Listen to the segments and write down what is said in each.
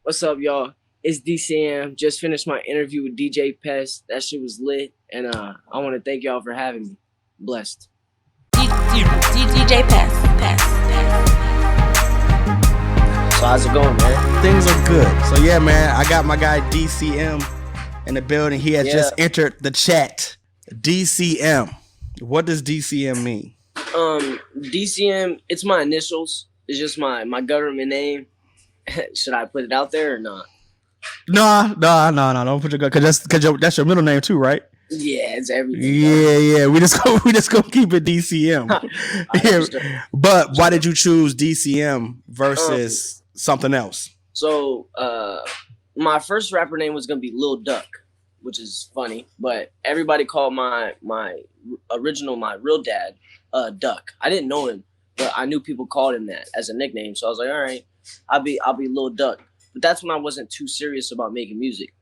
What's up, y'all? It's DCM. Just finished my interview with DJ Pest. That shit was lit, and I want to thank y'all for having me. Blessed. DJ Pest. So how's it going, man? Things are good. So yeah, man, I got my guy DCM in the building. He has just entered the chat. DCM. What does DCM mean? DCM. It's my initials. It's just my government name. Should I put it out there or not? No. Don't put your because that's your middle name too, right? Yeah, it's everything. Yeah. We just gonna keep it DCM. Yeah. But why did you choose DCM versus something else? So, my first rapper name was gonna be Lil Duck, which is funny, but everybody called my real dad, Duck. I didn't know him, but I knew people called him that as a nickname. So I was like, all right, I'll be Lil Duck. But that's when I wasn't too serious about making music.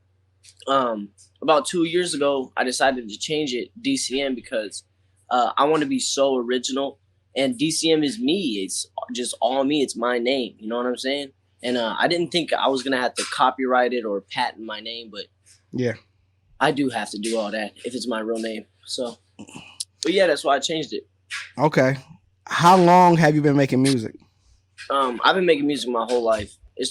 About 2 years ago, I decided to change it DCM because I want to be so original, and DCM is me. It's just all me. It's my name. You know what I'm saying? And I didn't think I was gonna have to copyright it or patent my name, but yeah, I do have to do all that if it's my real name. So, but yeah, that's why I changed it. Okay. How long have you been making music? I've been making music my whole life. I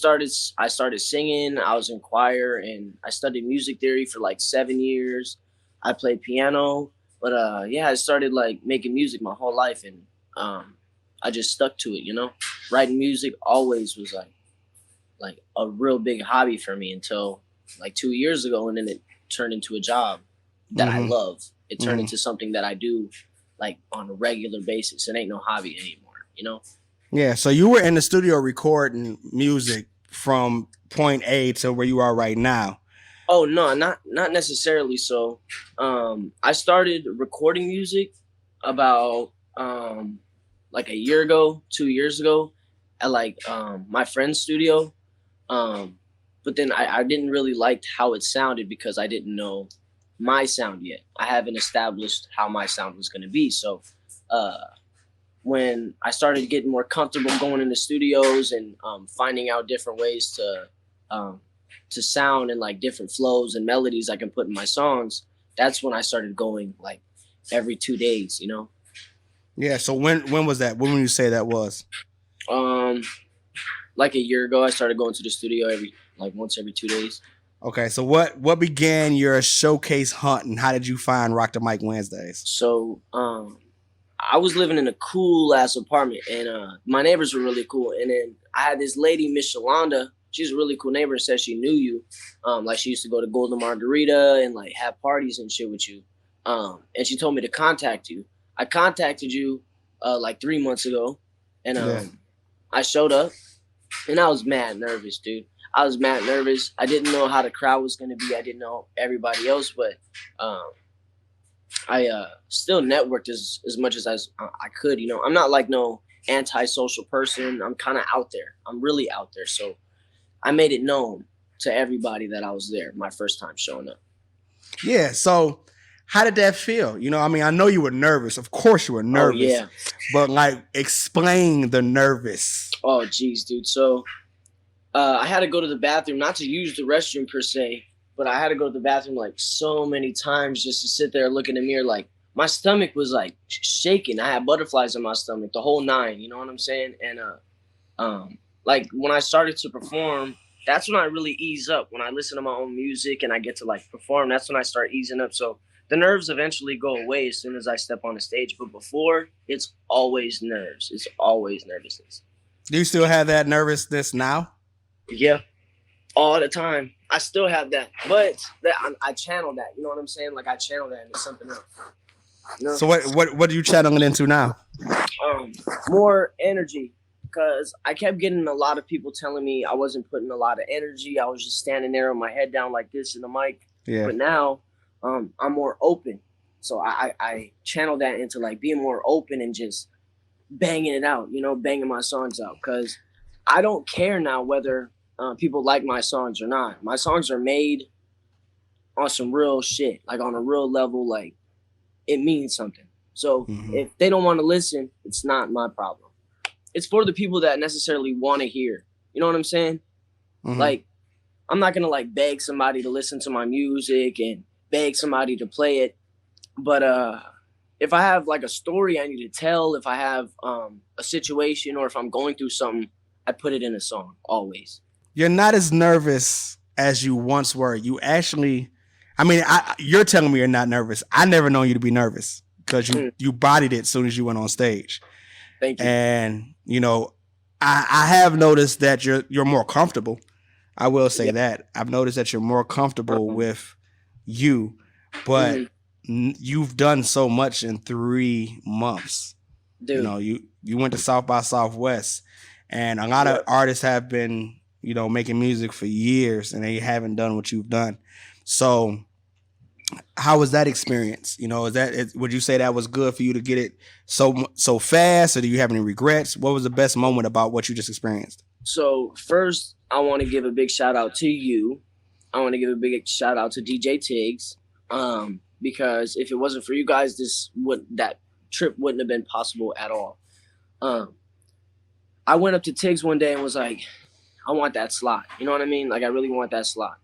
started singing. I was in choir, and I studied music theory for like 7 years. I played piano, but I started like making music my whole life, and I just stuck to it. You know, writing music always was like a real big hobby for me until like 2 years ago, and then it turned into a job that I love. It turned into something that I do like on a regular basis. It ain't no hobby anymore, you know? Yeah, so you were in the studio recording music from point A to where you are right now. Oh no, not necessarily. So I started recording music about like a year ago, 2 years ago at like my friend's studio. But then I didn't really like how it sounded because I didn't know my sound yet. I haven't established how my sound was going to be. So when I started getting more comfortable going into studios and finding out different ways to sound and like different flows and melodies I can put in my songs, that's when I started going like every 2 days, you know? Yeah. So when was that? When would you say that was? Like a year ago, I started going to the studio once every 2 days. Okay, so what began your showcase hunt, and how did you find Rock the Mic Wednesdays? So I was living in a cool ass apartment, and my neighbors were really cool. And then I had this lady, Miss Shalonda. She's a really cool neighbor, and said she knew you. Like she used to go to Golden Margarita and like have parties and shit with you. And she told me to contact you. I contacted you like 3 months ago, and I showed up, and I was mad nervous, dude. I was mad nervous. I didn't know how the crowd was going to be. I didn't know everybody else, but I still networked as much as I could. You know, I'm not like no antisocial person. I'm kind of out there. I'm really out there. So I made it known to everybody that I was there my first time showing up. Yeah. So how did that feel? You know, I mean, I know you were nervous. Of course you were nervous. Oh, yeah. But like, explain the nervous. Oh, geez, dude. So I had to go to the bathroom, not to use the restroom per se, but I had to go to the bathroom like so many times just to sit there looking in the mirror. Like my stomach was like shaking. I had butterflies in my stomach, the whole nine, you know what I'm saying? And like when I started to perform, that's when I really ease up. When I listen to my own music and I get to like perform, that's when I start easing up. So the nerves eventually go away as soon as I step on the stage. But before, it's always nerves. It's always nervousness. Do you still have that nervousness now? Yeah, all the time. I still have that, but I channel that. You know what I'm saying? Like I channel that into something else. You know? So what are you channeling into now? More energy, because I kept getting a lot of people telling me I wasn't putting a lot of energy. I was just standing there with my head down like this in the mic. Yeah. But now I'm more open, so I channel that into like being more open and just banging it out. You know, banging my songs out, because I don't care now whether people like my songs or not. My songs are made on some real shit, like on a real level, like it means something. So if they don't want to listen, it's not my problem. It's for the people that necessarily want to hear. You know what I'm saying? Like I'm not gonna like beg somebody to listen to my music and beg somebody to play it. But if I have like a story I need to tell, if I have a situation, or if I'm going through something, I put it in a song always. You're not as nervous as you once were. You actually, I mean, you're telling me you're not nervous. I never known you to be nervous because you bodied it as soon as you went on stage. Thank you. And you know, I have noticed that you're more comfortable. I will say that I've noticed that you're more comfortable with you, but you've done so much in 3 months. Dude. You know, you went to South by Southwest, and a lot of artists have been, you know, making music for years and they haven't done what you've done. So how was that experience? You know, would you say that was good for you to get it so fast, or do you have any regrets? What was the best moment about what you just experienced? So first, I want to give a big shout out to you. I want to give a big shout out to DJ Tiggs, because if it wasn't for you guys, that trip wouldn't have been possible at all. I went up to Tiggs one day and was like, I want that slot. You know what I mean? Like, I really want that slot.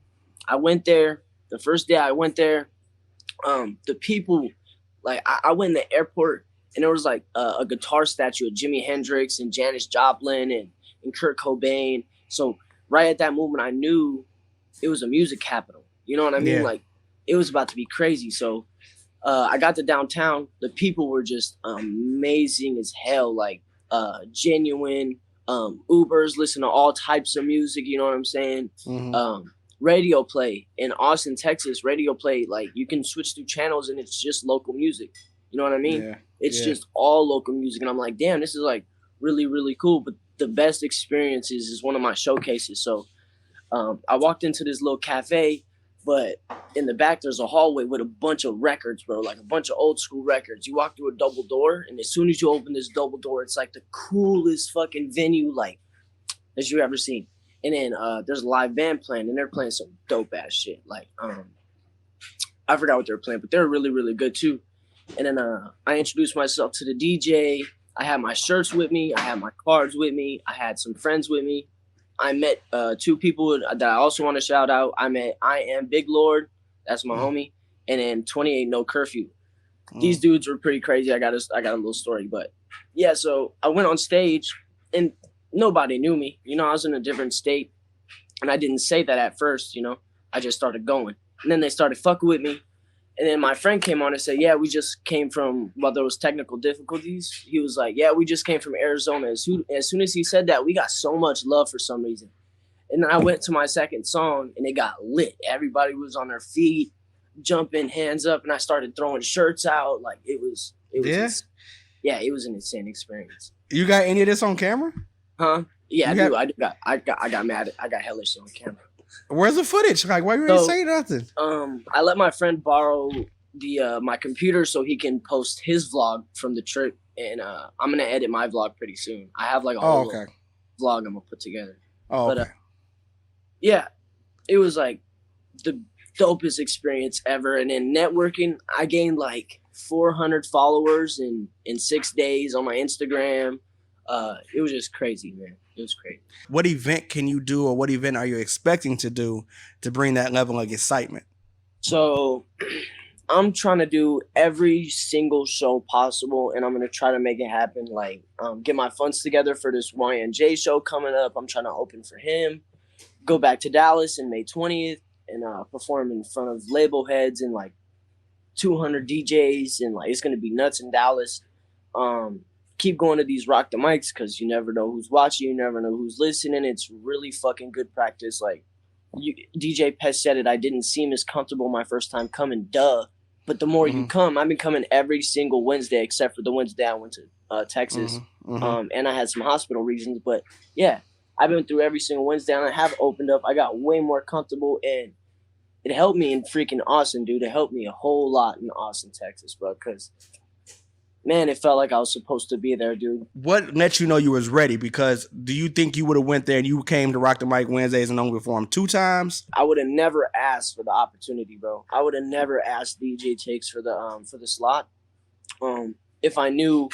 I went there. The first day I went there, the people, like, I went in the airport, and there was like a guitar statue of Jimi Hendrix and Janis Joplin and Kurt Cobain. So right at that moment, I knew it was a music capital. You know what I mean? Yeah. Like, it was about to be crazy. So I got to downtown. The people were just amazing as hell, like genuine. Ubers listen to all types of music. You know what I'm saying? Mm-hmm. Radio play in Austin, Texas. Radio play, like, you can switch through channels and it's just local music. You know what I mean? Yeah. It's just all local music. And I'm like, damn, this is like really, really cool. But the best experiences is one of my showcases. So I walked into this little cafe, but in the back there's a hallway with a bunch of records, bro, like a bunch of old school records. You walk through a double door, and as soon as you open this double door, it's like the coolest fucking venue, like, as you ever seen. And then there's a live band playing, and they're playing some dope ass shit. Like, I forgot what they were playing, but they're really, really good too. And then I introduced myself to the DJ. I had my shirts with me. I had my cards with me. I had some friends with me. I met 2 people that I also want to shout out. I met I Am Big Lord. That's my homie. And then 28 No Curfew. These dudes were pretty crazy. I got a little story. But yeah, so I went on stage, and nobody knew me. You know, I was in a different state, and I didn't say that at first, you know. I just started going. And then they started fucking with me. And then my friend came on and said, yeah, we just came from, while there was technical difficulties, he was like, yeah, we just came from Arizona. As soon as he said that, we got so much love for some reason. And then I went to my second song, and it got lit. Everybody was on their feet, jumping, hands up, and I started throwing shirts out. Like, it was an insane experience. You got any of this on camera? Huh? Yeah, I got mad. I got hellish on camera. Where's the footage? Like, why you ain't say nothing? I let my friend borrow my computer so he can post his vlog from the trip, and I'm gonna edit my vlog pretty soon. I have like a whole vlog I'm gonna put together. But yeah, it was like the dopest experience ever. And in networking, I gained like 400 followers in 6 days on my Instagram. It was just crazy, man. It was crazy. What event can you do, or what event are you expecting to do to bring that level of excitement? So I'm trying to do every single show possible, and I'm going to try to make it happen. Like, get my funds together for this YNJ show coming up. I'm trying to open for him. Go back to Dallas in May 20th and perform in front of label heads and like 200 DJs, and like, it's going to be nuts in Dallas. Keep going to these Rock the Mics, because you never know who's watching, you never know who's listening. It's really fucking good practice. Like, DJ Pest said it, I didn't seem as comfortable my first time coming, but the more you come, I've been coming every single Wednesday except for the Wednesday I went to Texas. And I had some hospital reasons, but yeah, I've been through every single Wednesday, and I have opened up. I got way more comfortable, and it helped me in freaking Austin, dude. It helped me a whole lot in Austin, Texas, bro, because man, it felt like I was supposed to be there, dude. What let you know you was ready? Because do you think you would have went there and you came to Rock the Mic Wednesdays and only performed 2 times? I would have never asked for the opportunity, bro. I would have never asked DJ Tiggs for the slot. If I knew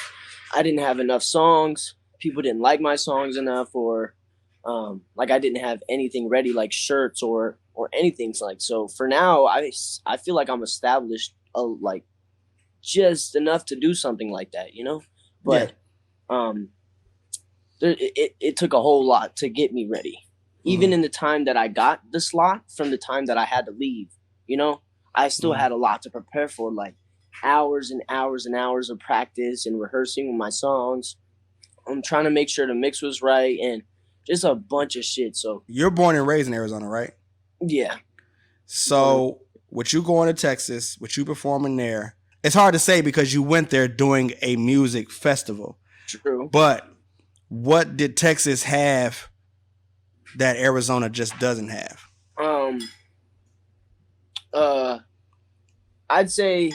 I didn't have enough songs, people didn't like my songs enough, or Like I didn't have anything ready, like shirts or anything. So for now, I feel like I'm established, like just enough to do something like that, you know. Yeah. But it took a whole lot to get me ready. Even in the time that I got the slot from the time that I had to leave, you know, I still had a lot to prepare for, like hours and hours and hours of practice and rehearsing with my songs. I'm trying to make sure the mix was right and just a bunch of shit. So You're born and raised in Arizona, right? yeah. So with you going to Texas, with you performing there, it's hard to say because you went there doing a music festival. True. But what did Texas have that Arizona just doesn't have? I'd say,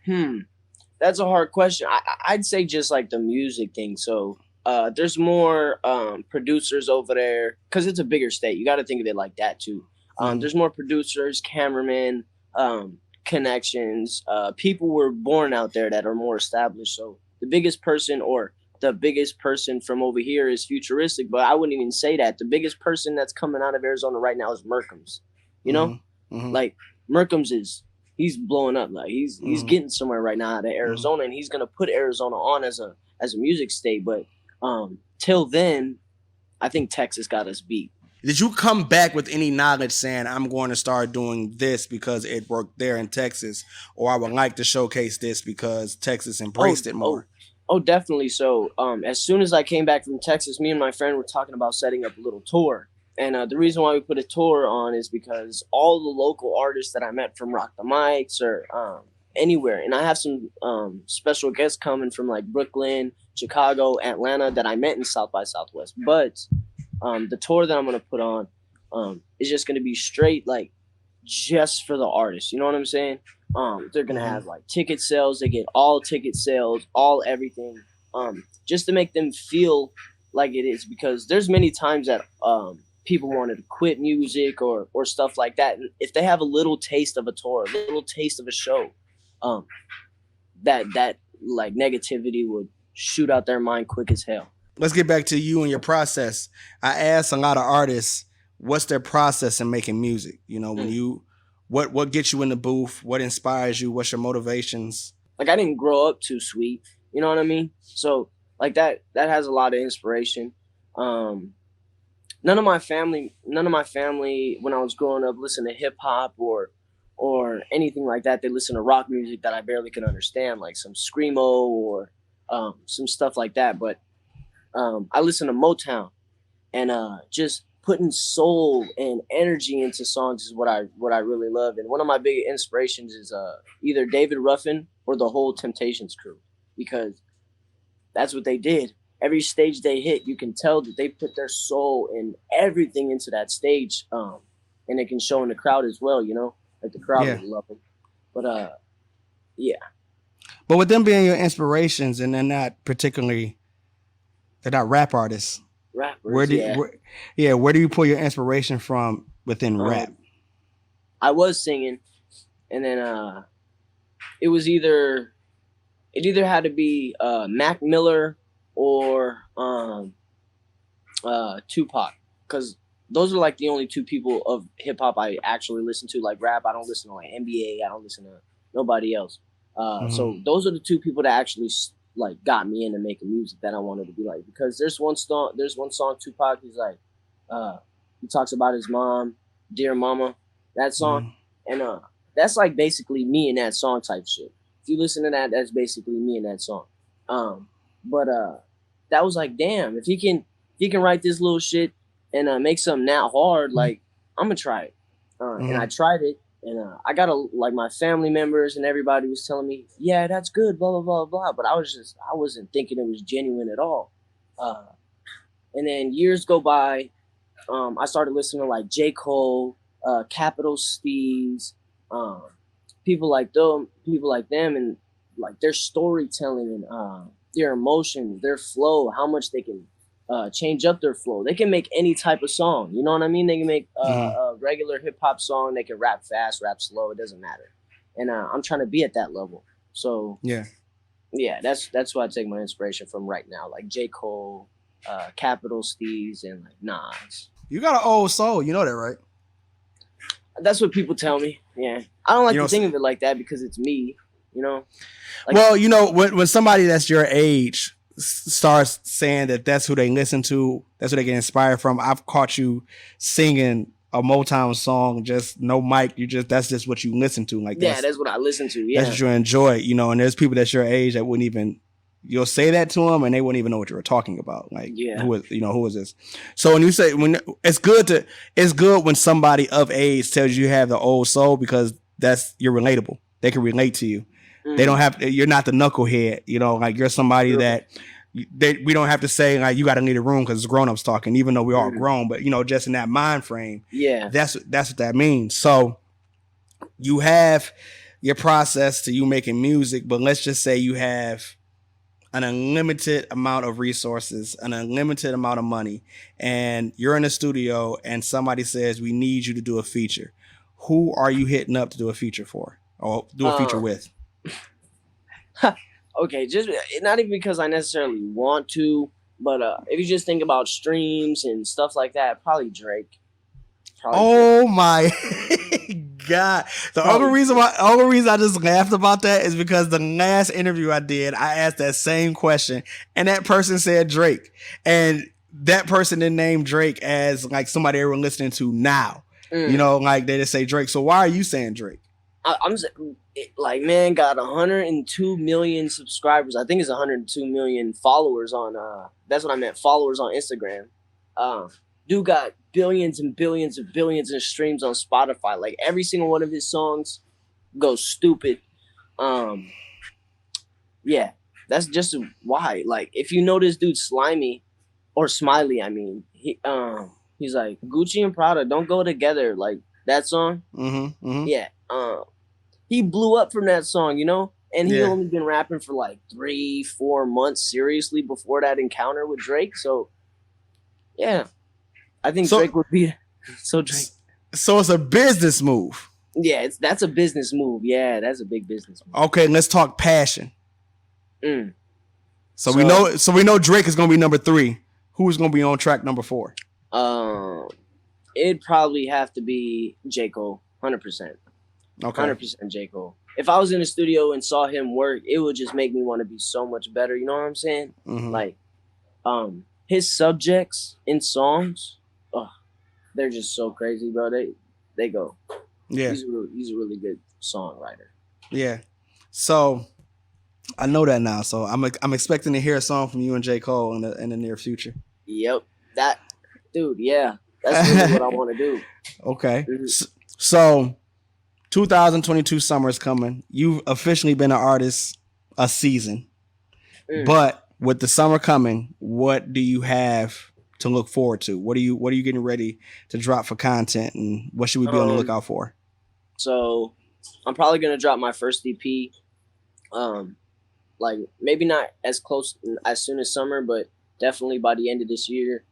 that's a hard question. I'd say just like the music thing. So there's more producers over there because it's a bigger state. You got to think of it like that too. There's more producers, cameramen, connections. People were born out there that are more established. So the biggest person from over here is Futuristic, but I wouldn't even say that. The biggest person that's coming out of Arizona right now is Merkham's. You know, like Merkham's he's blowing up. Like he's getting somewhere right now out of Arizona, and he's gonna put Arizona on as a music state. But till then, I think Texas got us beat. Did you come back with any knowledge saying I'm going to start doing this because it worked there in Texas, or I would like to showcase this because Texas embraced it more? Oh, definitely. So as soon as I came back from Texas, me and my friend were talking about setting up a little tour. And the reason why we put a tour on is because all the local artists that I met from Rock the Mics or anywhere, and I have some special guests coming from like Brooklyn, Chicago, Atlanta that I met in South by Southwest. But the tour that I'm going to put on is just going to be straight, like just for the artists. You know what I'm saying? They're going to have like ticket sales. They get all ticket sales, all everything, just to make them feel like it is, because there's many times that people wanted to quit music or stuff like that. And if they have a little taste of a tour, a little taste of a show, that like negativity would shoot out their mind quick as hell. Let's get back to you and your process. I ask a lot of artists, what's their process in making music? You know, when you, what gets you in the booth? What inspires you? What's your motivations? Like I didn't grow up too sweet. You know what I mean? So like that has a lot of inspiration. None of my family when I was growing up listened to hip hop or anything like that. They listened to rock music that I barely could understand, like some screamo or some stuff like that. But I listen to Motown, and just putting soul and energy into songs is what I really love. And one of my big inspirations is either David Ruffin or the whole Temptations crew, because that's what they did. Every stage they hit, you can tell that they put their soul and everything into that stage, and it can show in the crowd as well. You know, like the crowd would love it. But yeah. But with them being your inspirations, and they're not rap artists. Rappers. Where do you pull your inspiration from within rap? I was singing, and then it either had to be Mac Miller or Tupac, because those are like the only two people of hip hop I actually listen to. Like rap, I don't listen to like NBA. I don't listen to nobody else. So those are the two people that actually like got me into making music that I wanted to be like. Because there's one song Tupac, he's like, he talks about his mom, Dear Mama, that song, and that's like basically me in that song type shit. If you listen to that, that's basically me in that song. But that was like, damn, if he can write this little shit and make something that hard, like I'm gonna try it. And I tried it. And I got like my family members and everybody was telling me, yeah, that's good, blah, blah, blah, blah. But I wasn't thinking it was genuine at all. And then years go by. I started listening to like J. Cole, Capital Steez, people like them, and like their storytelling and their emotions, their flow, how much they can change up their flow. They can make any type of song. You know what I mean? They can make a regular hip hop song. They can rap fast, rap slow. It doesn't matter. And I'm trying to be at that level. So yeah, that's why I take my inspiration from right now. Like J. Cole, Capital Steez and like Nas. You got an old soul. You know that, right? That's what people tell me. Yeah, I don't like You to know, think of it like that because it's me. You know. Like, well, you know, when somebody that's your age starts saying that that's who they listen to, that's who they get inspired from. I've caught you singing a Motown song, just no mic. That's just what you listen to. Like that's what I listen to. Yeah, that's what you enjoy. You know, and there's people that's your age that wouldn't even. You'll say that to them, and they wouldn't even know what you were talking about. Like, who is this? So when you say it's good when somebody of age tells you have the old soul because you're relatable. They can relate to you. They don't have. You're not the knucklehead. You know, like you're somebody that we don't have to say like you got to leave a room because it's grown-ups talking, even though we're all grown. But you know, just in that mind frame, that's what that means. So you have your process to you making music, but let's just say you have an unlimited amount of resources, an unlimited amount of money, and you're in the studio and somebody says, we need you to do a feature. Who are you hitting up to do a feature for or do a feature with? Okay, just not even because I necessarily want to, but if you just think about streams and stuff like that, probably Drake. My God. The only reason I just laughed about that is because the last interview I did, I asked that same question and that person said Drake. And that person then named Drake as like somebody they were listening to now. You know, like they just say Drake. So why are you saying Drake? I'm like, man, got 102 million subscribers. I think it's 102 million followers on that's what I meant, followers on Instagram. Dude got billions and billions and billions of streams on Spotify. Like every single one of his songs goes stupid. Yeah, that's just why. Like if you know this dude Smiley, I mean, he's like Gucci and Prada don't go together. Like that song. Yeah. He blew up from that song, you know, and he only been rapping for like 3-4 months seriously before that encounter with Drake. So yeah. I think Drake would be Drake. So it's a business move. Yeah, that's a business move. Yeah, that's a big business move. Okay, let's talk passion. So we know Drake is gonna be number 3. Who's gonna be on track number 4? It'd probably have to be J. Cole, 100%. Okay, 100% J. Cole. If I was in the studio and saw him work, it would just make me want to be so much better. You know what I'm saying? Like, his subjects in songs. They're just so crazy, bro. They go. Yeah. He's a really good songwriter. Yeah. So I know that now. So I'm expecting to hear a song from you and J. Cole in the near future. Yep. That dude, yeah. That's really what I want to do. Okay. So 2022 summer is coming. You've officially been an artist a season. But with the summer coming, what do you have to look forward to? What are you getting ready to drop for content, and what should we be on the lookout for? So I'm probably gonna drop my first EP. Like maybe not as soon as summer, but definitely by the end of this year.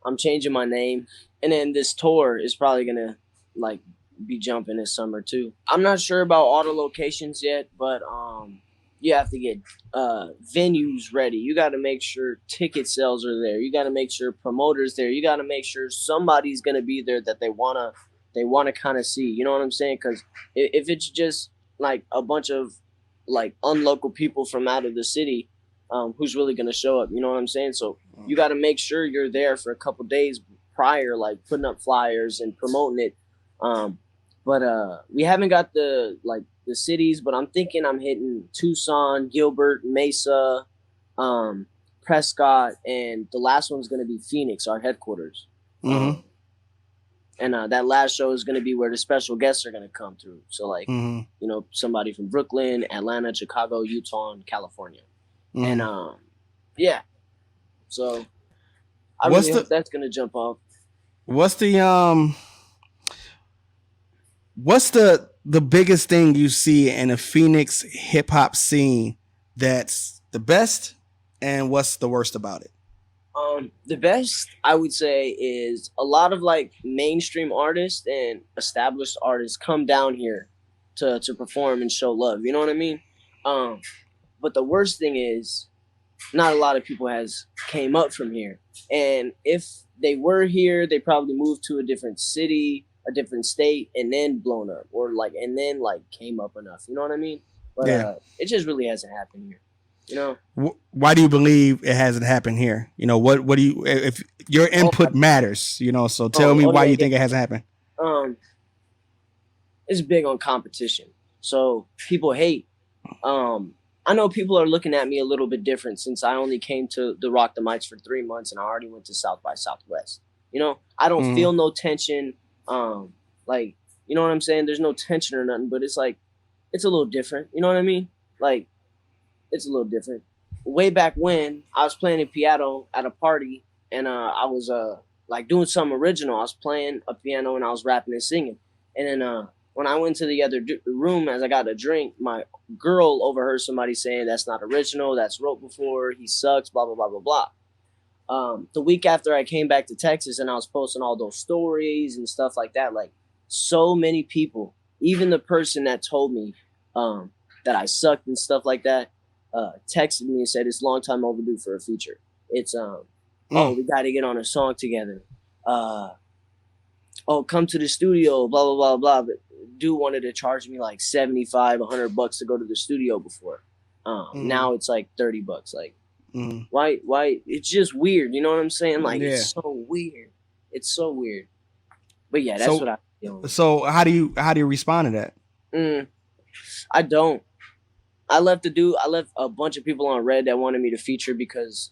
I'm changing my name, and then this tour is probably gonna like be jumping this summer too. I'm not sure about all the locations yet, but you have to get venues ready. You got to make sure ticket sales are there. You got to make sure promoters there. You got to make sure somebody's gonna be there that they wanna kind of see. You know what I'm saying? Because if it's just like a bunch of like unlocal people from out of the city, who's really gonna show up? You know what I'm saying? So you got to make sure you're there for a couple days prior, like putting up flyers and promoting it. But we haven't got the cities, but I'm thinking I'm hitting Tucson, Gilbert, Mesa, Prescott, and the last one's going to be Phoenix, our headquarters. And that last show is going to be where the special guests are going to come through. So like, you know, somebody from Brooklyn, Atlanta, Chicago, Utah, and California. And yeah. So I really hope that's going to jump off. What's the biggest thing you see in a Phoenix hip hop scene that's the best, and what's the worst about it? The best I would say is a lot of like mainstream artists and established artists come down here to perform and show love. You know what I mean? But the worst thing is not a lot of people has came up from here. And if they were here, they probably moved to a different city, a different state, and then blown up, or like, and then like came up enough. You know what I mean? But Yeah. it just really hasn't happened here. You know? Why do you believe it hasn't happened here? You know, what do you, if your input matters, you know, so tell me why you think it hasn't happened. It's big on competition. So people hate. I know people are looking at me a little bit different since I only came to the Rock the Mics for 3 months and I already went to South by Southwest. You know, I don't feel no tension. Like, you know what I'm saying? There's no tension or nothing, but it's like, it's a little different. You know what I mean? Like, it's a little different. Way back when I was playing the piano at a party and I was like doing something original. I was playing a piano and I was rapping and singing. And then when I went to the other room as I got a drink, my girl overheard somebody saying that's not original, that's wrote before, he sucks, blah, blah, blah, blah, blah. The week after I came back to Texas and I was posting all those stories and stuff like that, like so many people, even the person that told me that I sucked and stuff like that, texted me and said it's long time overdue for a feature. It's oh, we got to get on a song together. Oh, come to the studio, blah blah blah blah. But dude wanted to charge me like $75, $100 to go to the studio before. Now it's like $30. Like, why? It's just weird. You know what I'm saying? Like, it's so weird. It's so weird. But yeah, that's what I feel. So how do you respond to that? I don't. I left a bunch of people on red that wanted me to feature because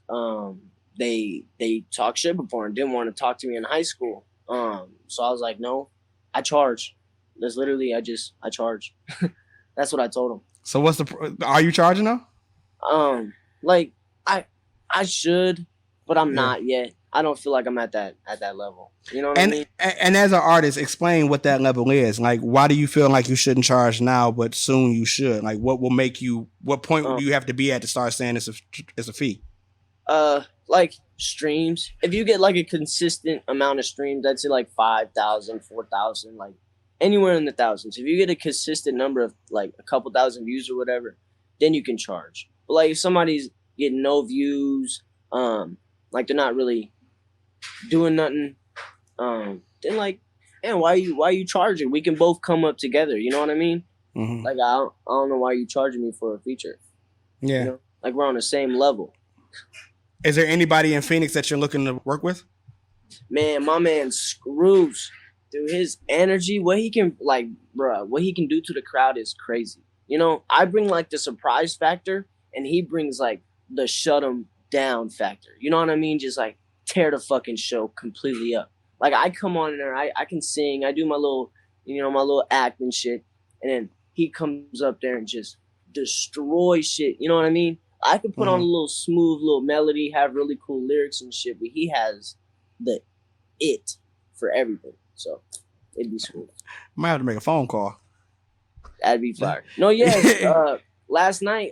they talked shit before and didn't want to talk to me in high school. So I was like, no, I charge. That's literally, I charge. That's what I told them. So are you charging now? Like I should, but I'm not yet. I don't feel like I'm at that level. You know what I mean? And as an artist, explain what that level is. Like, why do you feel like you shouldn't charge now, but soon you should? Like, what will make you? What point do you have to be at to start saying it's a fee? Like streams. If you get like a consistent amount of streams, I'd say like 5,000, 4,000, like anywhere in the thousands. If you get a consistent number of like a couple thousand views or whatever, then you can charge. But like if somebody's getting no views, like they're not really doing nothing, then like, man, why you charging? We can both come up together. You know what I mean? Mm-hmm. Like I don't know why you charging me for a feature. Yeah, you know? Like we're on the same level. Is there anybody in Phoenix that you're looking to work with? Man, my man Screws, dude, his energy, what he can do to the crowd is crazy. You know, I bring like the surprise factor, and he brings like the shut him down factor. You know what I mean? Just like tear the fucking show completely up. Like I come on there, I can sing, I do my little, my little act and shit, and then he comes up there and just destroy shit. You know what I mean? I could put on a little smooth little melody, have really cool lyrics and shit, but he has the it for everything. So it'd be smooth. Might have to make a phone call. That'd be fire. No, yes. Not last night.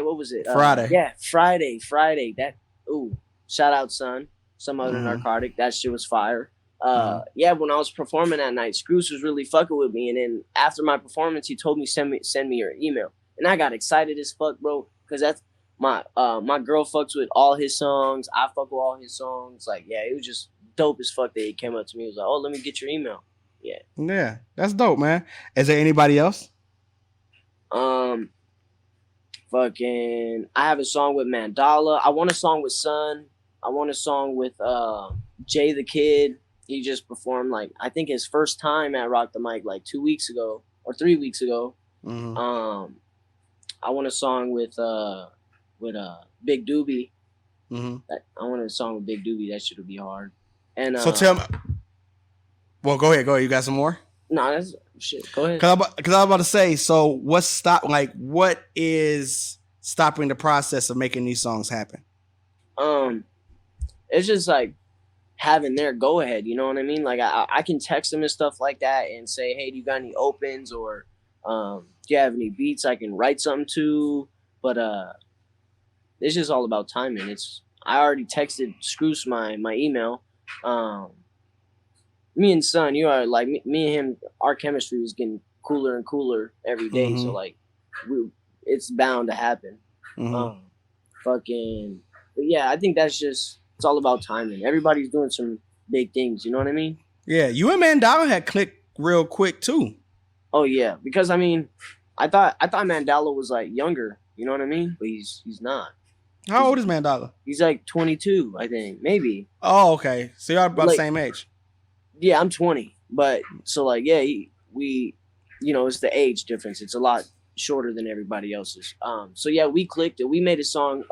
What was it? Friday. Yeah, Friday. That. Ooh, shout out, son. Some other narcotic. That shit was fire. Yeah, when I was performing that night, Screws was really fucking with me, and then after my performance, he told me send me your email, and I got excited as fuck, bro, because that's my girl fucks with all his songs. I fuck with all his songs. Like, yeah, it was just dope as fuck that he came up to me. He was like, oh, let me get your email. Yeah, that's dope, man. Is there anybody else? Fucking, I have a song with Mandala. I want a song with Sun. I want a song with Jay the Kid. He just performed like I think his first time at Rock the Mic like 2 weeks ago or 3 weeks ago. I want a song with Big Doobie. I want a song with Big Doobie. That shit would be hard. And so tell me. Well, go ahead. You got some more? No, that's shit. Go ahead. Because I was about to say. So what is stopping the process of making these songs happen? It's just like having their go ahead. You know what I mean? Like I can text them and stuff like that and say, hey, do you got any opens or do you have any beats I can write something to? But it's just all about timing. I already texted Screws my email. Me and Son, you are like me and him. Our chemistry is getting cooler and cooler every day. So like, it's bound to happen. fucking. But yeah, I think it's all about timing. Everybody's doing some big things. You know what I mean? Yeah, you and Mandela had clicked real quick too. Oh yeah, because I mean, I thought Mandela was like younger. You know what I mean? But he's not. How old is Mandela? He's like 22, I think, maybe. Oh, okay. So y'all about Like, the same age. Yeah, I'm 20, but so like yeah, we, it's the age difference. It's a lot shorter than everybody else's. So yeah, we clicked and we made a song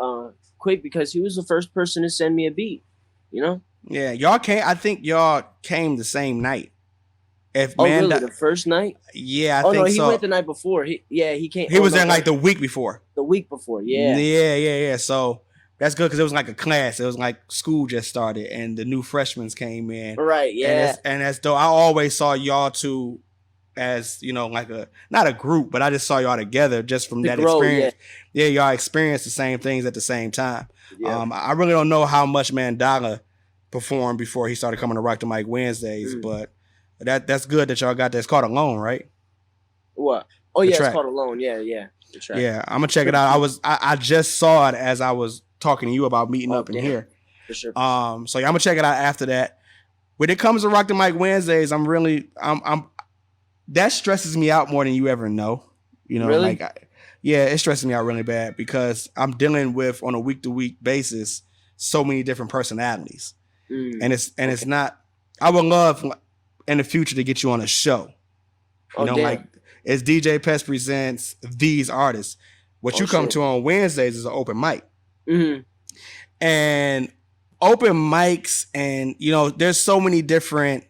quick because he was the first person to send me a beat. You know? Yeah, y'all came. I think y'all came the same night. Really? The first night? Yeah, I think so. Oh no, he went the night before. He came. He was there like the week before. The week before, yeah. Yeah. So that's good because it was like a class. It was like school just started and the new freshmen came in. Right. Yeah. And that's though I always saw y'all two as like not a group, but I just saw y'all together just from that experience. Yeah, y'all experienced the same things at the same time. Yeah. I really don't know how much Mandela performed before he started coming to Rock the Mic Wednesdays, but that's good that y'all got that. It's called Alone, right? What? Oh yeah, it's called Alone. Yeah. Yeah, I'm gonna check it out. I just saw it as I was talking to you about meeting up in here. For sure. So I'm gonna check it out after that. When it comes to Rock the Mic Wednesdays, I'm that stresses me out more than you ever know. Really? It stresses me out really bad because I'm dealing with on a week to week basis so many different personalities, and it's not. I would love in the future to get you on a show. Like it's DJ Pest presents these artists. What you come to on Wednesdays is an open mic, and open mics, and there's so many different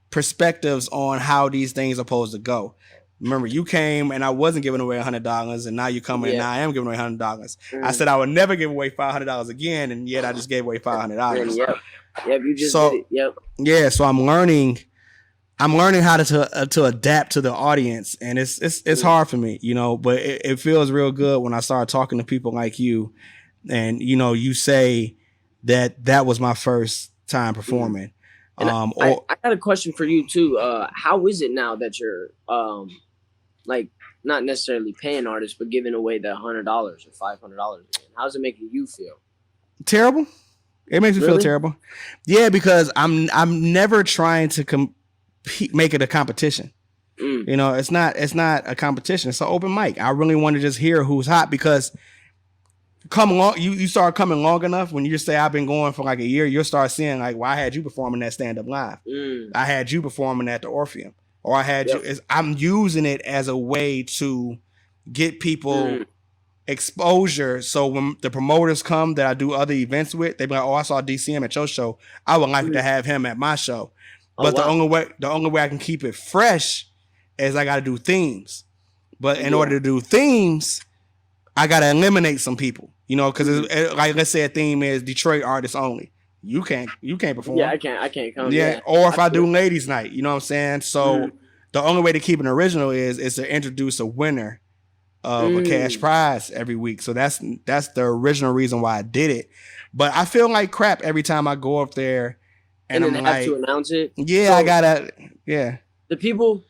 perspectives on how these things are supposed to go. Remember, you came and I wasn't giving away $100, and now you come in and now I am giving away $100. I said I would never give away $500 again, and yet I just gave away $500. Yep, you just did it. Yep. Yeah, so I'm learning how to adapt to the audience, and it's hard for me, but it feels real good when I start talking to people like you, and you say that was my first time performing. And I got a question for you too. How is it now that you're like not necessarily paying artists, but giving away the $100 or $500? How's it making you feel? Terrible. It makes me feel terrible. Yeah, because I'm never trying to make it a competition. It's not a competition. It's an open mic. I really want to just hear who's hot because you start coming long enough. When you say I've been going for like a year, you'll start seeing like, well, I had you performing at Stand Up Live. I had you performing at the Orpheum, or I had you. I'm using it as a way to get people exposure. So when the promoters come that I do other events with, they be like, "Oh, I saw DCM at your show. I would like to have him at my show." But the only way I can keep it fresh is I got to do themes. But in order to do themes, I got to eliminate some people. Because like let's say a theme is Detroit artists only. You can't perform. Yeah, I can't come. Yeah, or if I do ladies night, you know what I'm saying? So the only way to keep it original is to introduce a winner of a cash prize every week. So that's the original reason why I did it. But I feel like crap every time I go up there and I'm then like, have to announce it. Yeah, so I gotta. Yeah. The people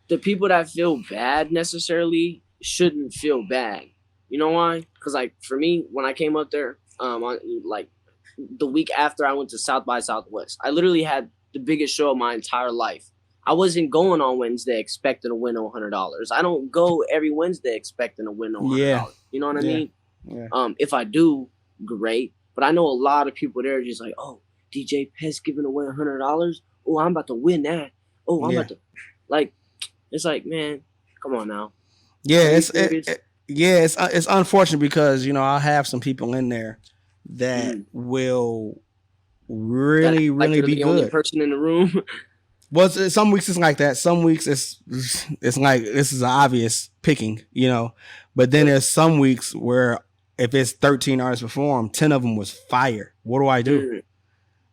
that feel bad necessarily shouldn't feel bad. You know why? Because like for me, when I came up there, like the week after I went to South by Southwest, I literally had the biggest show of my entire life. I wasn't going on Wednesday expecting to win $100. I don't go every Wednesday expecting to win $100. Yeah. You know what I mean? Yeah. If I do, great. But I know a lot of people there are just like, oh, DJ Pest giving away $100. Oh, I'm about to win that. Oh, I'm about to like. It's like, man, come on now. Yeah, it's unfortunate because I'll have some people in there that will really be the good. Only person in the room. Well, some weeks it's like that. Some weeks it's like this is an obvious picking, But then there's some weeks where if it's 13 artists perform, 10 of them was fire. What do I do?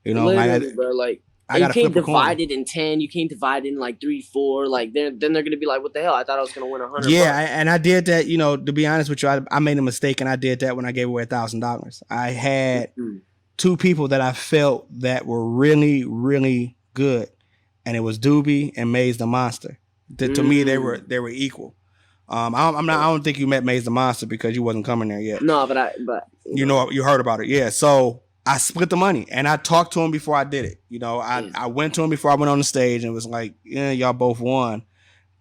Literally, I you can't divide it in 10. You can't divide it in like 3, 4. Like then they're gonna be like, "What the hell? I thought I was gonna win $100." Yeah, and I did that. To be honest with you, I made a mistake, and I did that when I gave away $1,000. I had 2 people that I felt that were really, really good, and it was Doobie and Maze the Monster. To me, they were equal. I'm not. I don't think you met Maze the Monster because you wasn't coming there yet. No, but you heard about it, yeah. So I split the money and I talked to him before I did it. I went to him before I went on the stage and was like, yeah, y'all both won,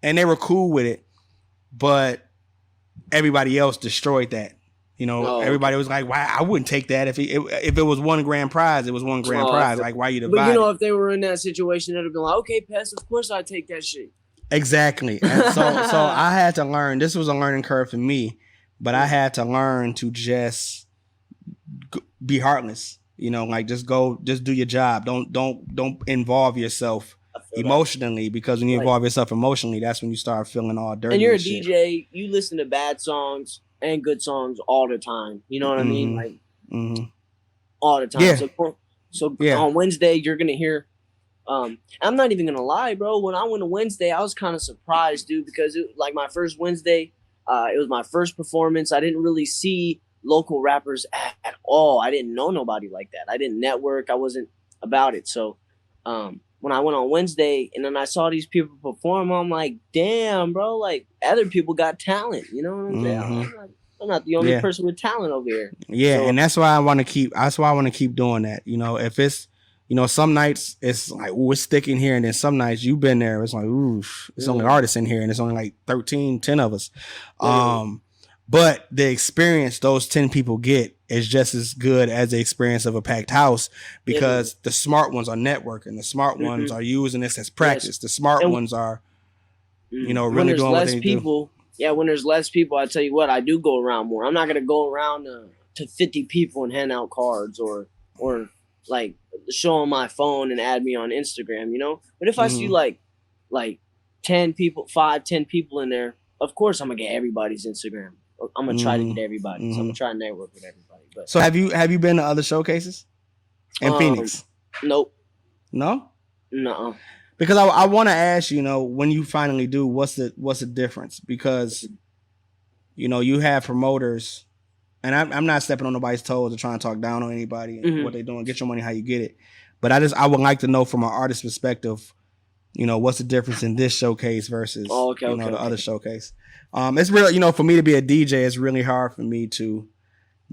and they were cool with it, but everybody else destroyed that. Everybody was like, "Why? I wouldn't take that if it was one grand prize. It was one grand prize. Like, why you divide?" But if they were in that situation, they'd have been like, "Okay, Pest, of course I'd take that shit." Exactly. And so I had to learn. This was a learning curve for me, but I had to learn to just be heartless. Just do your job. Don't involve yourself emotionally, because when you involve yourself emotionally, that's when you start feeling all dirty. And you're a DJ. You listen to bad songs and good songs all the time. You know what I mean? Like all the time. Yeah. So on Wednesday, you're gonna hear. I'm not even gonna lie, bro. When I went to Wednesday, I was kind of surprised, dude, because my first Wednesday, it was my first performance. I didn't really see local rappers at all. I didn't know nobody like that. I didn't network. I wasn't about it. So, when I went on Wednesday and then I saw these people perform, I'm like, damn, bro, like other people got talent. You know what I'm saying? I'm not the only person with talent over here. Yeah, so, and that's why I want to keep. That's why I want to keep doing that. If it's, some nights it's like, ooh, it's sticking here, and then some nights you've been there, it's like, ooh, it's only artists in here, and it's only like 10 of us. But the experience those 10 people get is just as good as the experience of a packed house, because the smart ones are networking. The smart ones are using this as practice. The smart ones are, really doing what they do. Yeah, when there's less people, I tell you what, I do go around more. I'm not going to go around to 50 people and hand out cards or like show them my phone and add me on Instagram, But if I see like 10 people, 10 people in there, of course I'm going to get everybody's Instagram. I'm gonna try to get everybody. So I'm gonna try to network with everybody. But so have you been to other showcases in Phoenix? Nope. No. No. Because I want to ask, when you finally do, what's the difference? Because you have promoters, and I'm not stepping on nobody's toes or trying to talk down on anybody and what they're doing. Get your money how you get it. But I would like to know from an artist perspective, what's the difference in this showcase versus the other showcase. It's real, for me to be a DJ, it's really hard for me to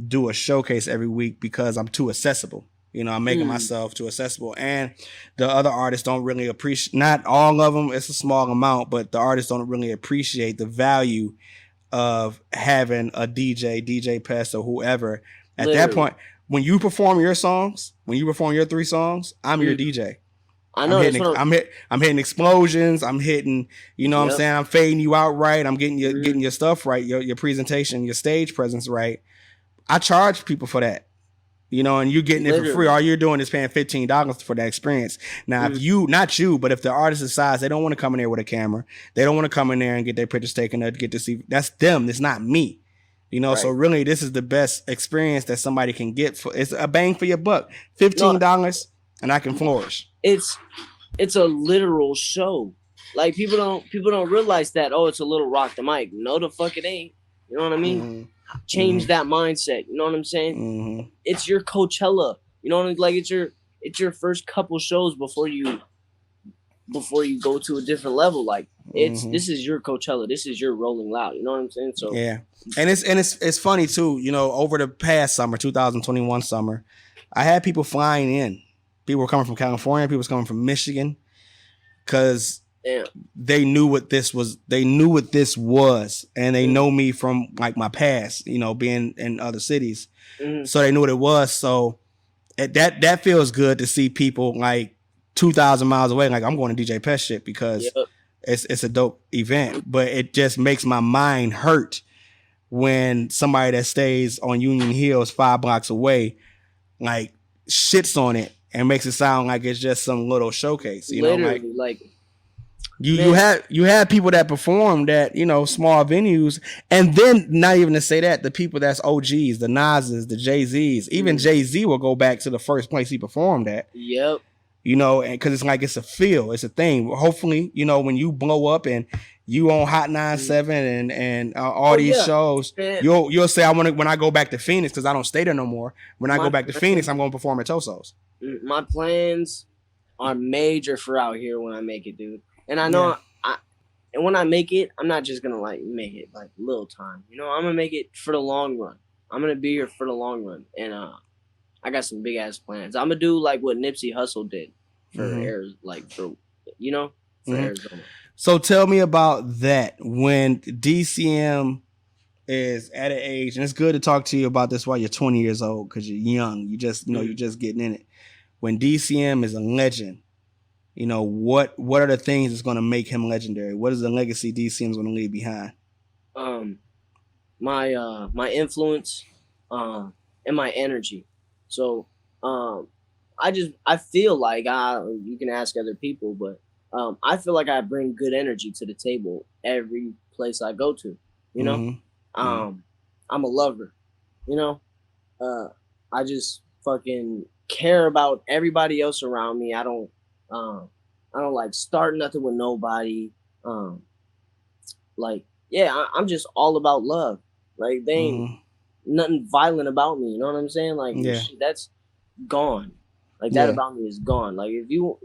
do a showcase every week because I'm too accessible. I'm making myself too accessible, and the other artists don't really appreciate. Not all of them; it's a small amount, but the artists don't really appreciate the value of having a DJ Pest or whoever. At that point, when you perform your songs, when you perform your 3 songs, I'm your DJ. I know. I'm hitting explosions. I'm hitting, what I'm saying? I'm fading you out right. I'm getting your stuff right, your presentation, your stage presence right. I charge people for that, and you're getting it for free. All you're doing is paying $15 for that experience. Now, if not you, but if the artist decides they don't want to come in there with a camera, they don't want to come in there and get their pictures taken or get to see, that's them. It's not me. Right. So really, this is the best experience that somebody can get. It's a bang for your buck. $15 and I can flourish. It's a literal show. Like people don't realize that. Oh, it's a little rock the mic. No, the fuck it ain't. You know what I mean? Change that mindset. You know what I'm saying? It's your Coachella. You know what I mean? Like it's your first couple shows before you go to a different level. Like this is your Coachella. This is your Rolling Loud. You know what I'm saying? So yeah, and it's funny too. Over the past summer, 2021 summer, I had people flying in. People were coming from California. People were coming from Michigan, because they knew what this was. They knew what this was, and they know me from like my past. Being in other cities, so they knew what it was. So that feels good to see people like 2,000 miles away. Like I'm going to DJ Pest shit because it's a dope event. But it just makes my mind hurt when somebody that stays on Union Hills 5 blocks away, like shits on it. And makes it sound like it's just some little showcase, Literally, you have people that perform that, small venues, and then not even to say that, the people that's OGs, the Nas's, the Jay-Z's, even Jay-Z will go back to the first place he performed at. Yep. And because it's like it's a feel, it's a thing. Hopefully, when you blow up and you on Hot 97 and all these shows, you'll say I want to when I go back to Phoenix, because I don't stay there no more. When I go back to Phoenix, I'm going to perform at Toso's. My plans are major for out here when I make it, dude. And I know And when I make it, I'm not just gonna like make it like little time. You know, I'm gonna make it for the long run. I'm gonna be here for the long run, and I got some big ass plans. I'm gonna do like what Nipsey Hussle did for for Arizona. So tell me about that when DCM is at an age, and it's good to talk to you about this while you're 20 years old because you're young. You just you're just getting in it. When DCM is a legend, what are the things that's going to make him legendary? What is the legacy DCM is going to leave behind? My influence, and my energy. So I feel like you can ask other people, but I feel like I bring good energy to the table every place I go to. You know, I'm a lover. You know, I just fucking care about everybody else around me. I don't like start nothing with nobody. I'm just all about love. Like they ain't nothing violent about me. You know what I'm saying? Like shit, that's gone. Like that about me is gone. Like if you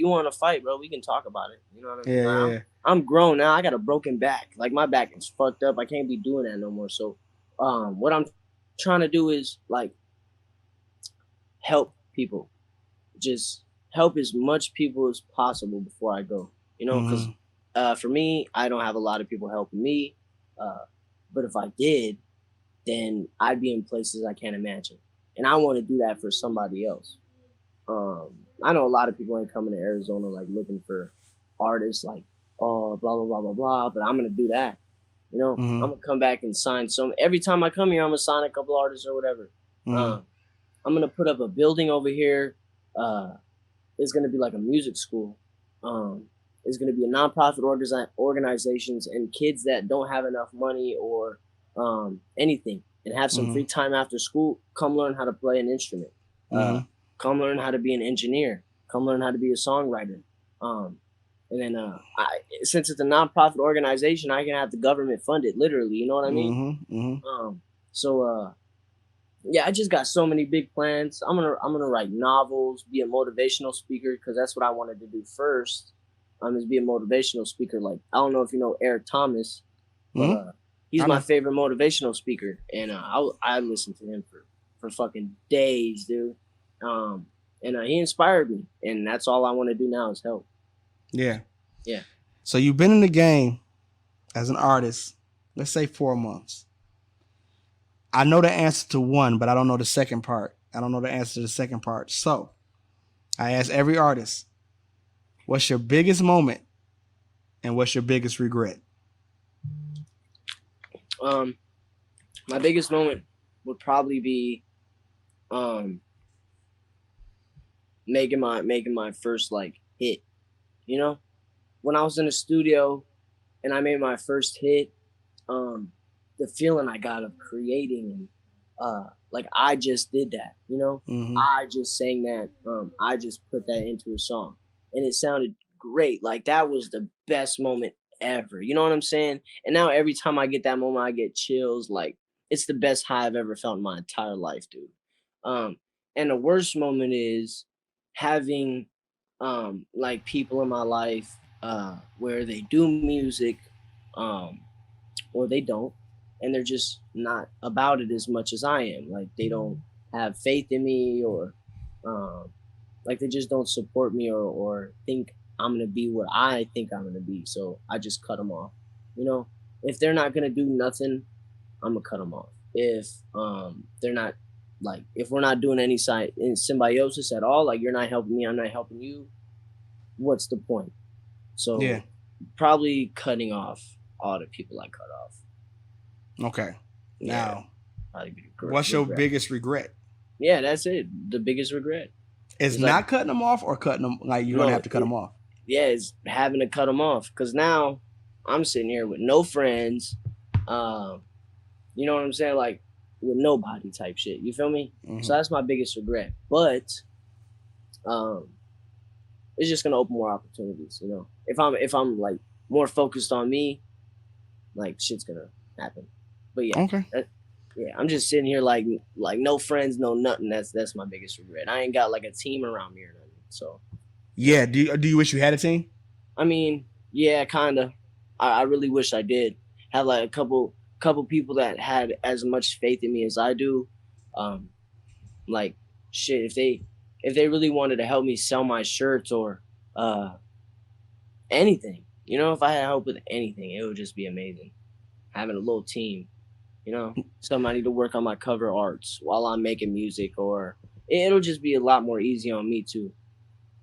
want to fight, bro, we can talk about it. You know what I mean? I'm grown now. I got a broken back. Like my back is fucked up. I can't be doing that no more. So what I'm trying to do is like help people. Just help as much people as possible before I go. You know, because for me, I don't have a lot of people helping me. But if I did, then I'd be in places I can't imagine. And I want to do that for somebody else. I know a lot of people ain't coming to Arizona like looking for artists like, oh, blah, blah, blah, blah, blah. But I'm going to do that. You know, I'm going to come back and sign some. Every time I come here, I'm going to sign a couple artists or whatever. I'm going to put up a building over here. It's going to be like a music school. It's going to be a nonprofit organizations and kids that don't have enough money or anything and have some free time after school, come learn how to play an instrument. Come learn how to be an engineer. Come learn how to be a songwriter. And then since it's a nonprofit organization, I can have the government fund it, literally. You know what I mean? I just got so many big plans. I'm gonna write novels, be a motivational speaker, because that's what I wanted to do first. Is be a motivational speaker. Like, I don't know if you know Eric Thomas, but he's my favorite motivational speaker, and I listen to him for fucking days, dude. And he inspired me, and that's all I want to do now is help. Yeah. Yeah. So you've been in the game as an artist, let's say 4 months. I know the answer to one, but I don't know the second part. I don't know the answer to the second part. So I ask every artist, what's your biggest moment and what's your biggest regret? My biggest moment would probably be making my first like hit. You know, when I was in the studio and I made my first hit, the feeling I got of creating and like I just did that, you know, I just sang that, I just put that into a song and it sounded great. Like that was the best moment ever. You know what I'm saying? And now every time I get that moment, I get chills. Like it's the best high I've ever felt in my entire life, dude. And the worst moment is having like people in my life where they do music or they don't, and they're just not about it as much as I am. Like they don't have faith in me or like they just don't support me or think I'm going to be what I think I'm going to be. So I just cut them off. You know, if they're not going to do nothing, I'm going to cut them off. If they're not like, if we're not doing any symbiosis at all, like you're not helping me, I'm not helping you, what's the point? So probably cutting off all the people I cut off. Okay. Now, regret. What's your biggest regret? Yeah, that's it. The biggest regret. It's not like, cutting them off or cutting them, like you're going to have to cut them off? Yeah, it's having to cut them off. Because now I'm sitting here with no friends. You know what I'm saying? Like with nobody type shit. You feel me? So that's my biggest regret. But it's just gonna open more opportunities, you know. If I'm like more focused on me, like shit's gonna happen. But yeah, I'm just sitting here like no friends, no nothing. That's my biggest regret. I ain't got like a team around me or nothing. So yeah, do you wish you had a team? I mean, yeah, kinda. I really wish I did have like a couple people that had as much faith in me as I do. Um, like shit, if they really wanted to help me sell my shirts or uh anything, you know, if I had help with anything, it would just be amazing. Having a little team, you know, somebody to work on my cover arts while I'm making music, or it'll just be a lot more easy on me too.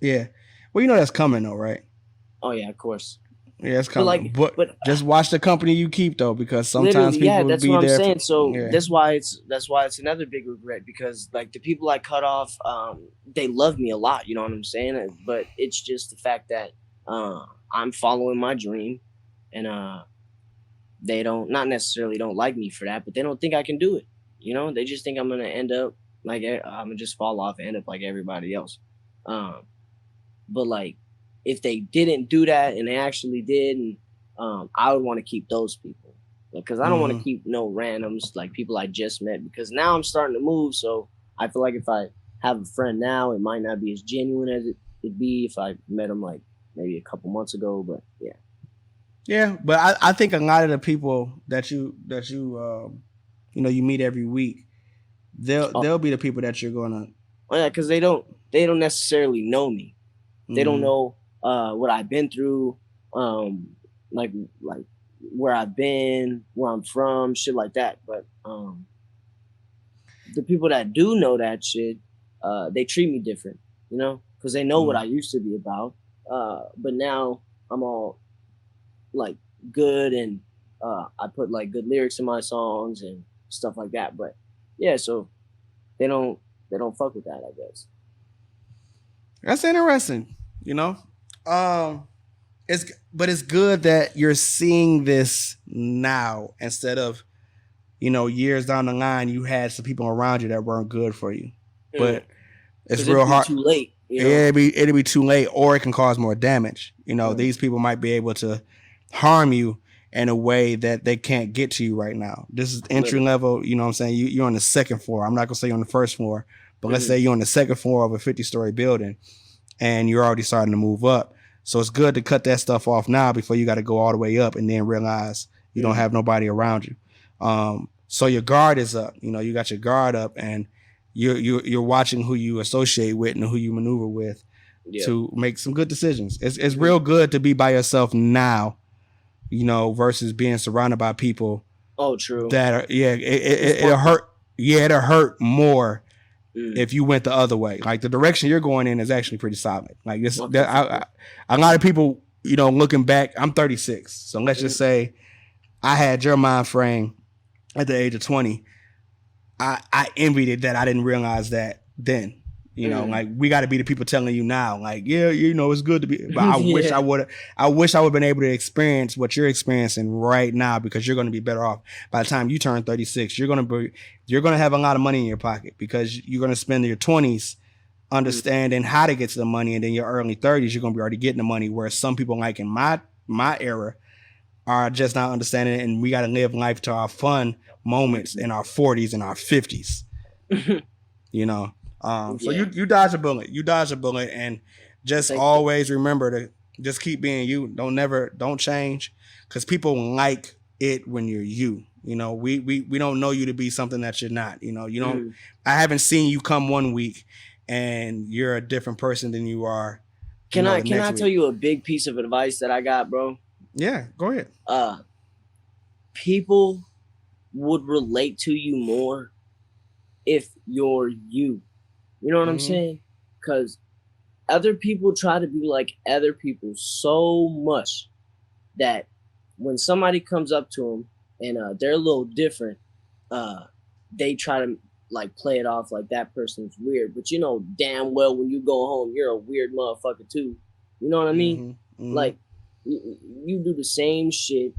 Yeah. Well, you know that's coming though, right? Oh yeah, of course. Yeah, it's But coming. like, But but just watch the company you keep though, because sometimes literally, people yeah, will that's what be I'm there. saying. So Yeah. that's why it's another big regret, because like the people I cut off, they love me a lot. You know what I'm saying? But it's just the fact that I'm following my dream, and they don't, not necessarily don't like me for that, but they don't think I can do it. You know, they just think I'm gonna end up like I'm gonna just fall off and end up like everybody else. Um, but like, if they didn't do that and they actually did, and I would want to keep those people, because I don't want to Mm-hmm. keep no randoms like people I just met, because now I'm starting to move. So I feel like if I have a friend now, it might not be as genuine as it'd be if I met them like maybe a couple months ago. But yeah. Yeah, but I think a lot of the people that you meet every week, Oh, they'll be the people that you're gonna. yeah, because they don't necessarily know me. They don't Mm-hmm. know what I've been through, um, like where I've been, where I'm from, shit like that. But the people that do know that shit, they treat me different, you know, because they know what Mm-hmm. I used to be about. But now I'm all like good, and I put like good lyrics in my songs and stuff like that. But yeah, so they don't they don't fuck with that, I guess. That's interesting. You know, um, it's good that you're seeing this now instead of years down the line you had some people around you that weren't good for you. But it's Because it'd real be hard. too late, you know. It'll be too late, or it can cause more damage. Mm. These people might be able to harm you in a way that they can't get to you right now. This is entry Literally. level. You know what I'm saying? You're on the second floor. I'm not gonna say you're on the first floor, but let's Hmm. say you're on the second floor of a 50-story building, and you're already starting to move up. So it's good to cut that stuff off now before you got to go all the way up and then realize you don't Hmm. have nobody around you. So your guard is up. You got your guard up, and you're watching who you associate with and who you maneuver with Yep. to make some good decisions. It's Hmm. real good to be by yourself now, versus being surrounded by people Oh, true. that are, yeah, It's it'll fucked up. hurt. Yeah, it'll hurt more Mm. if you went the other way. Like the direction you're going in is actually pretty solid. Like this, Okay, for sure. a lot of people, looking back, I'm 36, so let's just Mm. say I had your mind frame at the age of 20. I envied it that I didn't realize that then. Mm. Like we got to be the people telling you now, like, yeah, it's good to be. But Yeah. I wish I would have been able to experience what you're experiencing right now, because you're going to be better off by the time you turn 36. You're going to have a lot of money in your pocket, because you're going to spend your 20s Mm. understanding how to get to the money, and then your early 30s you're going to be already getting the money. Whereas some people, like in my era, are just not understanding it, and we got to live life to our fun moments in our 40s and our 50s. you know so Yeah. you dodge a bullet. And just Thank you. always remember to just keep being you. Don't change, because people like it when you're you. We don't know you to be something that you're not. You don't. Mm. I haven't seen you come one week and you're a different person than you are the Can next I tell week. you a big piece of advice that I got, bro? Yeah, go ahead. Uh, People would relate to you more if you're you. You know what I'm Mm-hmm. saying? Because other people try to be like other people so much that when somebody comes up to them and they're a little different, uh, they try to like play it off like that person's weird. But you know damn well when you go home, you're a weird motherfucker too. You know what I mean? Mm-hmm. Mm-hmm. Like you do the same shit.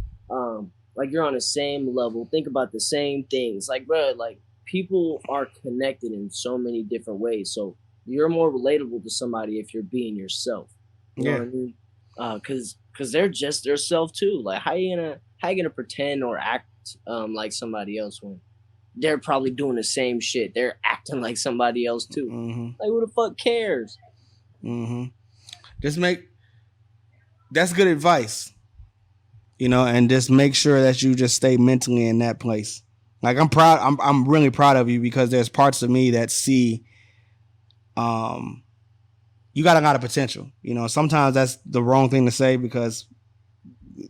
Like you're on the same level. Think about the same things. Like bro, like people are connected in so many different ways. So you're more relatable to somebody if you're being yourself. You know what Yeah. I mean? Cause they're just their self too. Like how you gonna pretend or act like somebody else when they're probably doing the same shit. They're acting like somebody else too. Mm-hmm. Like who the fuck cares? Mm-hmm. Just make That's good advice. you know, and just make sure that you just stay mentally in that place. Like I'm proud. I'm really proud of you because there's parts of me that see, you got a lot of potential. You know, sometimes that's the wrong thing to say because,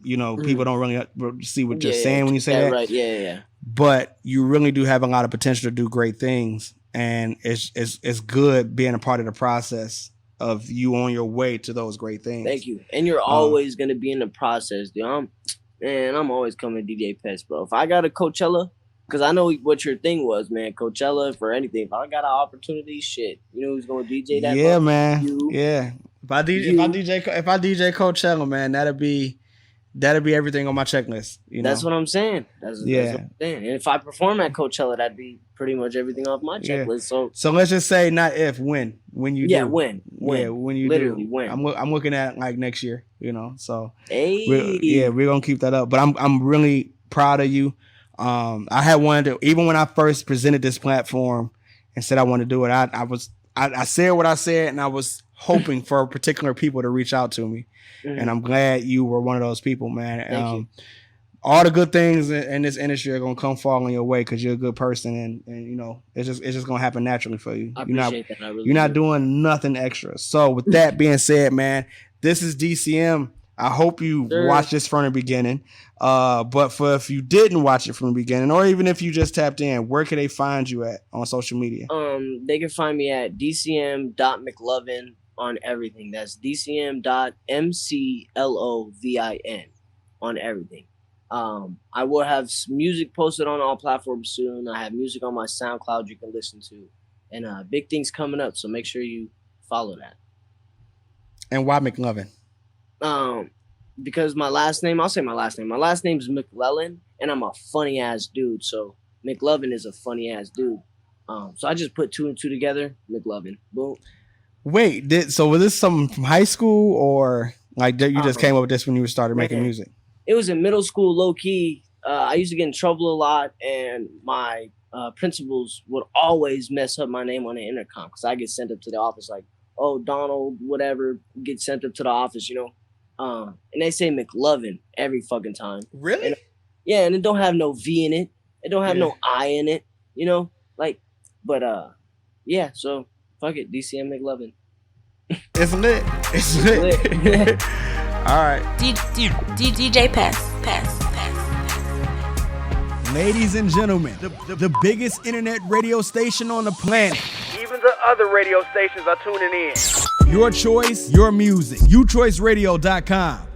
you know, people don't really see what you're saying when you say that. Right. Yeah. But you really do have a lot of potential to do great things, and it's good being a part of the process of you on your way to those great things. Thank you. And you're always gonna be in the process, dude. I'm always coming to DJ Pest, bro. If I got a Coachella, because I know what your thing was, man. Coachella for anything. If I got an opportunity, shit, you know who's gonna DJ that? Yeah, man. You. Yeah. If I DJ Coachella, man, that'd be everything on my checklist. You know? That's what I'm saying. That's what I'm saying. And if I perform at Coachella, that'd be pretty much everything off my checklist. Yeah. So let's just say not if, when you do. When. Yeah, when you literally, do. when. I'm looking at like next year, you know. So hey. we're gonna keep that up. But I'm really proud of you. I had wanted to, even when I first presented this platform and said I wanted to do it, I said what I said, and I was hoping for particular people to reach out to me. And I'm glad you were one of those people, man. Thank you. All the good things in this industry are gonna come falling your way because you're a good person, and you know it's just gonna happen naturally for you. I appreciate that. I really you're not doing nothing extra. So with that being said, man, this is DCM. I hope you watched this from the beginning. But for if you didn't watch it from the beginning, or even if you just tapped in, where can they find you at on social media? They can find me at dcm.mclovin on everything. That's dcm.mclovin on everything. I will have music posted on all platforms soon. I have music on my SoundCloud you can listen to, and big things coming up. So make sure you follow that. And why McLovin? Because my last name, I'll say my last name. My last name is McLellan, and I'm a funny ass dude. So McLovin is a funny ass dude. So I just put 2 and 2 together. McLovin. Boom. Wait, was this something from high school, or like you just came up with this when you started making music? It was in middle school, low key. I used to get in trouble a lot, and my principals would always mess up my name on the intercom because I get sent up to the office like, oh, Donald, whatever, get sent up to the office, you know. And they say McLovin every fucking time. Really? And, yeah, and it don't have no V in it. It don't have no I in it, you know? Like, but, yeah, so fuck it, DCM McLovin. It's lit. It's lit. All right. DJ Pest. Ladies and gentlemen, the biggest internet radio station on the planet. Even the other radio stations are tuning in. Your choice, your music. YouChoiceRadio.com.